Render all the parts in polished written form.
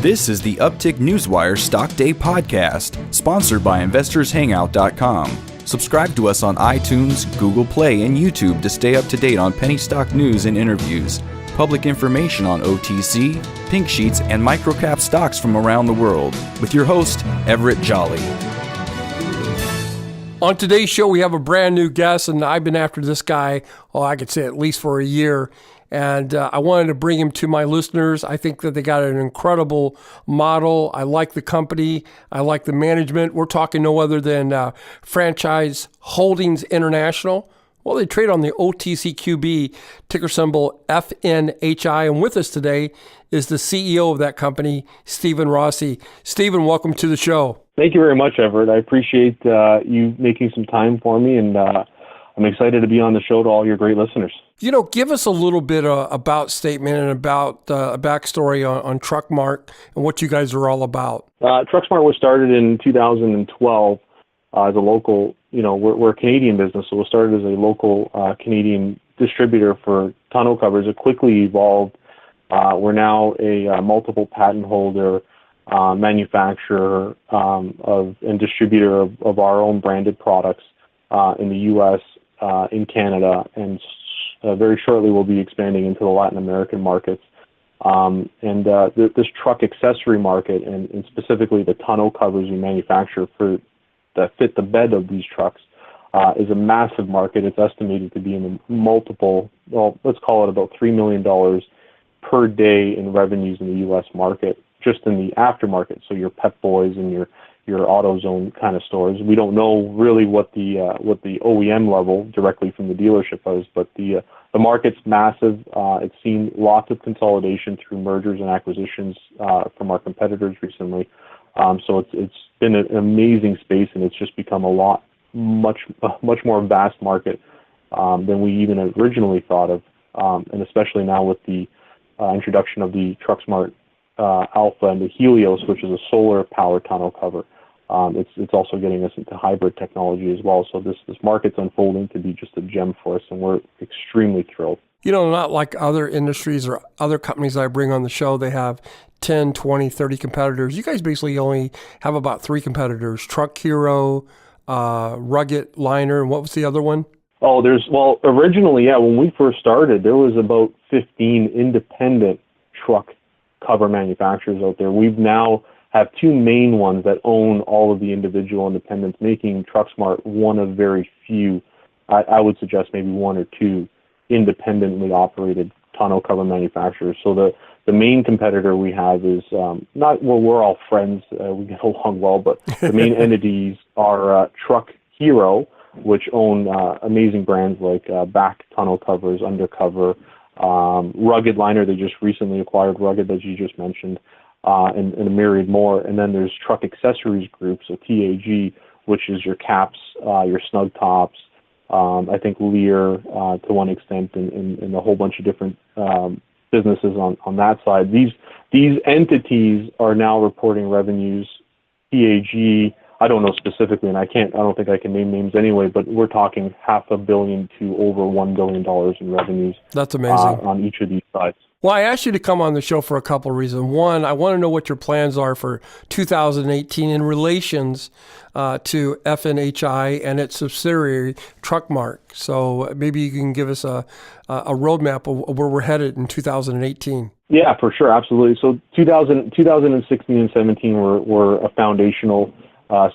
This is the Uptick Newswire Stock Day podcast, sponsored by InvestorsHangout.com. Subscribe to us on iTunes, Google Play, and YouTube to stay up to date on penny stock news and interviews, public information on OTC, pink sheets, and microcap stocks from around the world, with your host, Everett Jolly. On today's show, we have a brand new guest, and I've been after this guy, I could say at least for a year. And I wanted to bring him to my listeners. I think that they got an incredible model. I like the company. I like the management. We're talking no other than Franchise Holdings International. Well, they trade on the OTCQB, ticker symbol FNHI. And with us today is the CEO of that company, Stephen Rossi. Stephen, welcome to the show. Thank you very much, Everett. I appreciate you making some time for me, and I'm excited to be on the show to all your great listeners. You know, give us a little bit about statement and about a backstory on Truxmart and what you guys are all about. Truxmart was started in 2012 as a local, we're a Canadian business, so it was started as a local Canadian distributor for tonneau covers. It quickly evolved. We're now a multiple patent holder, manufacturer and distributor of our own branded products in the U.S., in Canada, and very shortly we'll be expanding into the Latin American markets. This truck accessory market, and specifically the tonneau covers we manufacture that fit the bed of these trucks, is a massive market. It's estimated to be in the multiple, let's call it about $3 million per day in revenues in the U.S. market, just in the aftermarket. So your Pep Boys and your AutoZone kind of stores. We don't know really what the OEM level directly from the dealership is, but the market's massive. It's seen lots of consolidation through mergers and acquisitions from our competitors recently. So it's been an amazing space, and it's just become much more vast market than we even originally thought of, and especially now with the introduction of the Truxmart Alpha and the Helios, which is a solar powered tonneau cover. It's also getting us into hybrid technology as well. So this market's unfolding to be just a gem for us, and we're extremely thrilled. Not like other industries or other companies I bring on the show, they have 10, 20, 30 competitors. You guys basically only have about 3 competitors: Truck Hero, Rugged Liner, and what was the other one? Originally, when we first started, there was about 15 independent truck cover manufacturers out there. We've now have 2 main ones that own all of the individual independents, making Truxmart one of very few, I would suggest maybe 1 or 2 independently operated tonneau cover manufacturers. So the main competitor we have is we're all friends, we get along well, but the main entities are Truck Hero, which own amazing brands like Back Tonneau Covers, Undercover, Rugged Liner. They just recently acquired Rugged, that you just mentioned, and a myriad more. And then there's Truck Accessories Group, so TAG, which is your caps, your snug tops, I think Lear to one extent, and a whole bunch of different businesses on that side. These entities are now reporting revenues. TAG, I don't know specifically, and I don't think I can name names anyway, but we're talking $500 million to over $1 billion in revenues. That's amazing. On each of these sides. Well, I asked you to come on the show for a couple of reasons. One, I want to know what your plans are for 2018 in relations to FNHI and its subsidiary, Truxmart. So maybe you can give us a roadmap of where we're headed in 2018. Yeah, for sure. Absolutely. So 2016 and 17 were a foundational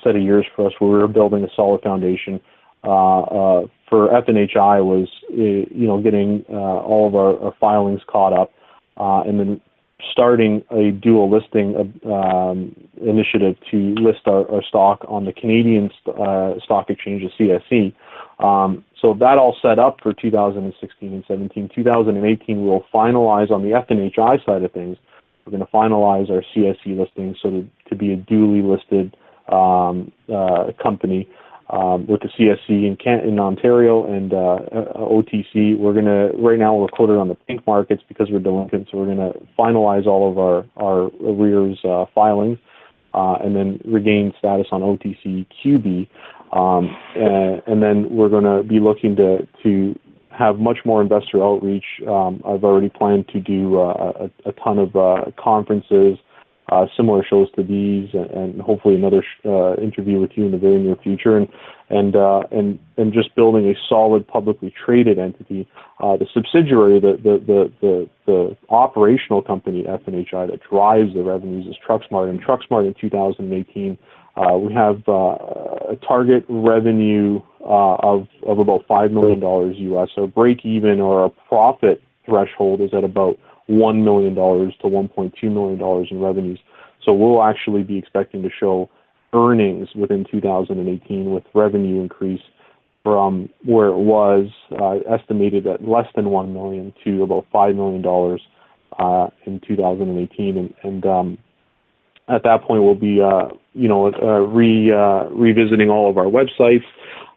set of years for us, where we were building a solid foundation. For FNHI was, getting all of our filings caught up, and then starting a dual listing initiative to list our stock on the Canadian stock exchange, the CSE. So that all set up for 2016 and 17. 2018, we'll finalize on the FNHI side of things. We're going to finalize our CSE listing so to be a duly listed company with the CSC in Ontario and OTC. Right now we're quoted on the pink markets because we're delinquent, so we're going to finalize all of our arrears filings and then regain status on OTCQB. And then we're going to be looking to have much more investor outreach. I've already planned to do a ton of conferences similar shows to these, and hopefully another interview with you in the very near future, and just building a solid publicly traded entity. The subsidiary, the operational company FNHI that drives the revenues is Truxmart. And Truxmart in 2018, we have a target revenue of about $5 million US. So break even or a profit threshold is at about $1 million to $1.2 million in revenues. So we'll actually be expecting to show earnings within 2018 with revenue increase from where it was estimated at less than $1 million to about $5 million in 2018. And at that point, we'll be revisiting all of our websites.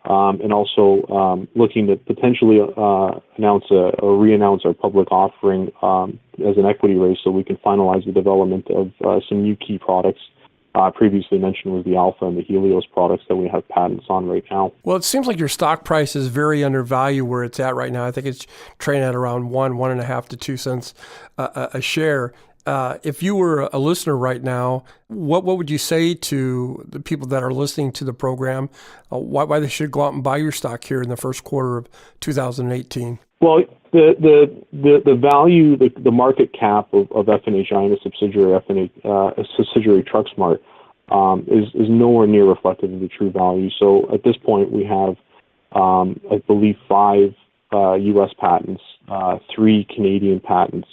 And also looking to potentially announce or re-announce our public offering as an equity raise, so we can finalize the development of some new key products. Previously mentioned was the Alpha and the Helios products that we have patents on right now. Well, it seems like your stock price is very undervalued where it's at right now. I think it's trading at around 1.5 to 2 cents a share. If you were a listener right now, what would you say to the people that are listening to the program, why they should go out and buy your stock here in the first quarter of 2018? Well, the value, the market cap of FNHI and a subsidiary Truxmart is nowhere near reflective of the true value. So at this point, we have, I believe, 5 U.S. patents, 3 Canadian patents.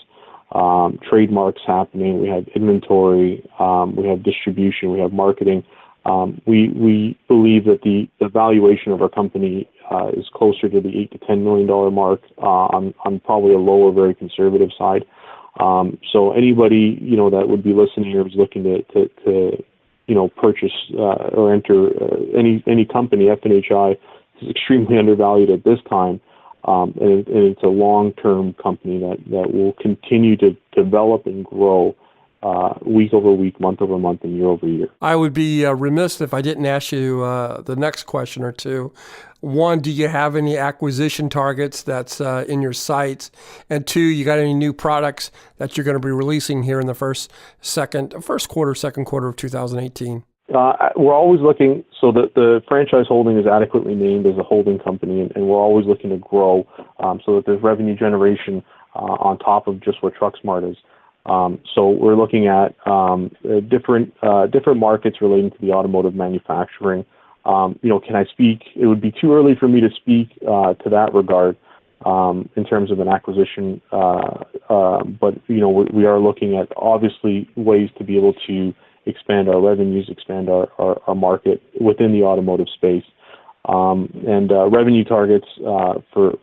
Trademarks happening, we have inventory, we have distribution, we have marketing. We believe that the valuation of our company is closer to the $8 to $10 million mark on probably a lower, very conservative side. So anybody that would be listening or is looking to purchase or enter any company, FNHI is extremely undervalued at this time. And it's a long-term company that will continue to develop and grow week over week, month over month, and year over year. I would be remiss if I didn't ask you the next question or two. One, do you have any acquisition targets that's in your sights? And 2, you got any new products that you're going to be releasing here in the first quarter, second quarter of 2018? We're always looking, so that the franchise holding is adequately named as a holding company, and we're always looking to grow so that there's revenue generation on top of just what Truxmart is. So we're looking at different markets relating to the automotive manufacturing. Can I speak? It would be too early for me to speak to that regard in terms of an acquisition, but we are looking at obviously ways to be able to expand our revenues, expand our market within the automotive space. And revenue targets for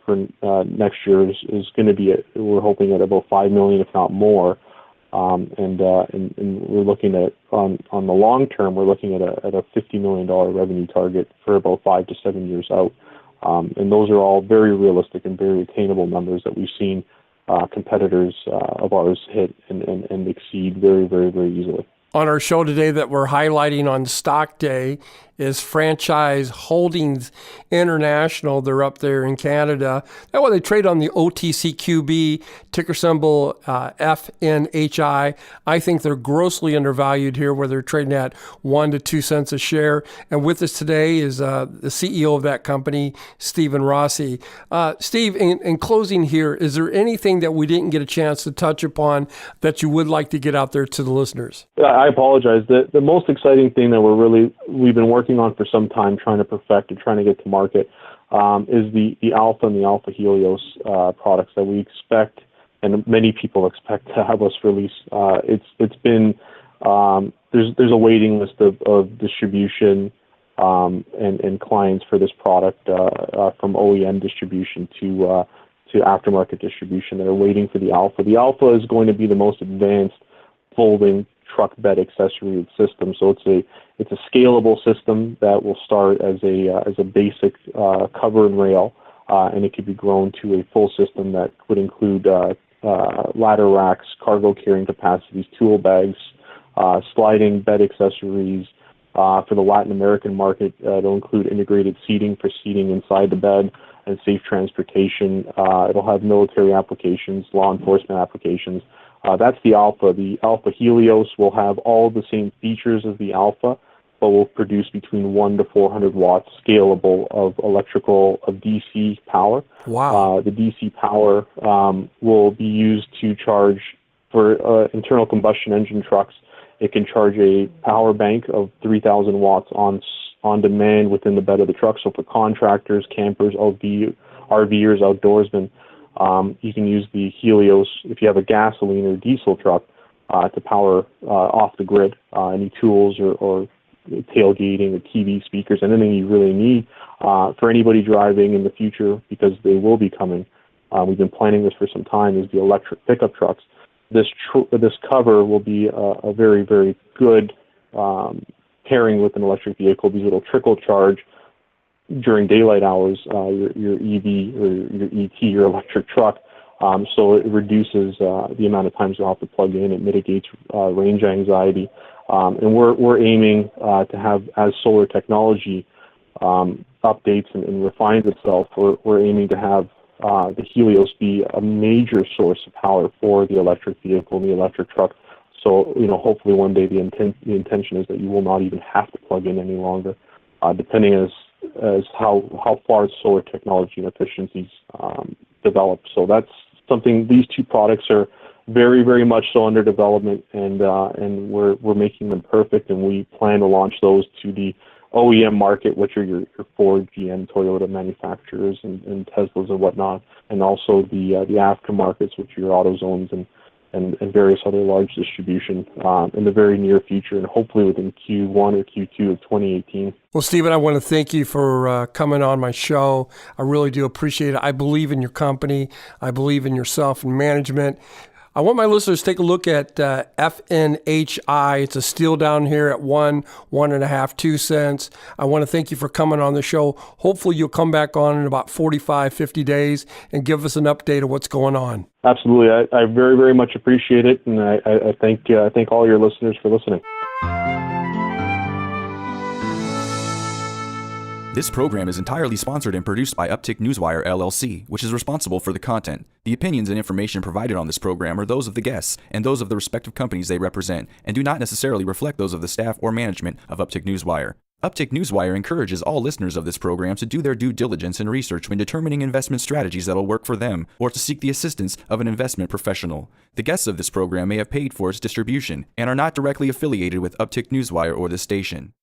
next year is going to be we're hoping at about $5 million, if not more. And we're looking at on the long term, we're looking at a $50 million revenue target for about 5 to 7 years out. And those are all very realistic and very attainable numbers that we've seen competitors of ours hit and exceed very, very, very easily. On our show today that we're highlighting on Stock Day is Franchise Holdings International. They're up there in Canada. That way they trade on the OTCQB, ticker symbol FNHI. I think they're grossly undervalued here, where they're trading at 1 to 2 cents a share. And with us today is the CEO of that company, Stephen Rossi. Steve, in closing here, is there anything that we didn't get a chance to touch upon that you would like to get out there to the listeners? I apologize. The most exciting thing that we've been working on for some time, trying to perfect and trying to get to market, is the Alpha and the Alpha Helios products that we expect, and many people expect to have us release. It's been there's a waiting list of distribution and clients for this product from OEM distribution to aftermarket distribution that are waiting for the Alpha. The Alpha is going to be the most advanced folding truck bed accessory system. So it's a scalable system that will start as a basic cover and rail, and it could be grown to a full system that would include ladder racks, cargo carrying capacities, tool bags, sliding bed accessories. For the Latin American market, it'll include integrated seating for seating inside the bed and safe transportation. It'll have military applications, law enforcement applications. That's the Alpha. The Alpha Helios will have all the same features as the Alpha, but will produce between 1 to 400 watts scalable of DC power. Wow. The DC power will be used to charge for internal combustion engine trucks. It can charge a power bank of 3,000 watts on demand within the bed of the truck. So for contractors, campers, RVers, outdoorsmen, you can use the Helios if you have a gasoline or diesel truck to power off the grid any tools or tailgating or TV speakers, anything you really need for anybody driving in the future, because they will be coming. We've been planning this for some time, is the electric pickup trucks. This cover will be a very, very good pairing with an electric vehicle, because it'll trickle charge during daylight hours your EV or your ET, your electric truck. So it reduces the amount of times you'll have to plug in. It mitigates range anxiety. And we're aiming to have, as solar technology updates and refines itself, we're aiming to have the Helios be a major source of power for the electric vehicle and the electric truck. So, hopefully one day the intention is that you will not even have to plug in any longer, depending as how far solar technology and efficiencies develop. So that's something. These two products are very, very much so under development, and we're making them perfect, and we plan to launch those to the OEM market, which are your Ford, GM, Toyota manufacturers and Teslas and whatnot, and also the aftermarkets, which are your AutoZones and various other large distribution in the very near future, and hopefully within Q1 or Q2 of 2018. Well, Stephen, I want to thank you for coming on my show. I really do appreciate it. I believe in your company. I believe in yourself and management. I want my listeners to take a look at FNHI. It's a steel down here at 1.5, 2 cents. I want to thank you for coming on the show. Hopefully you'll come back on in about 45, 50 days and give us an update of what's going on. Absolutely. I very, very much appreciate it, and I thank all your listeners for listening. This program is entirely sponsored and produced by Uptick Newswire, LLC, which is responsible for the content. The opinions and information provided on this program are those of the guests and those of the respective companies they represent, and do not necessarily reflect those of the staff or management of Uptick Newswire. Uptick Newswire encourages all listeners of this program to do their due diligence and research when determining investment strategies that will work for them, or to seek the assistance of an investment professional. The guests of this program may have paid for its distribution and are not directly affiliated with Uptick Newswire or this station.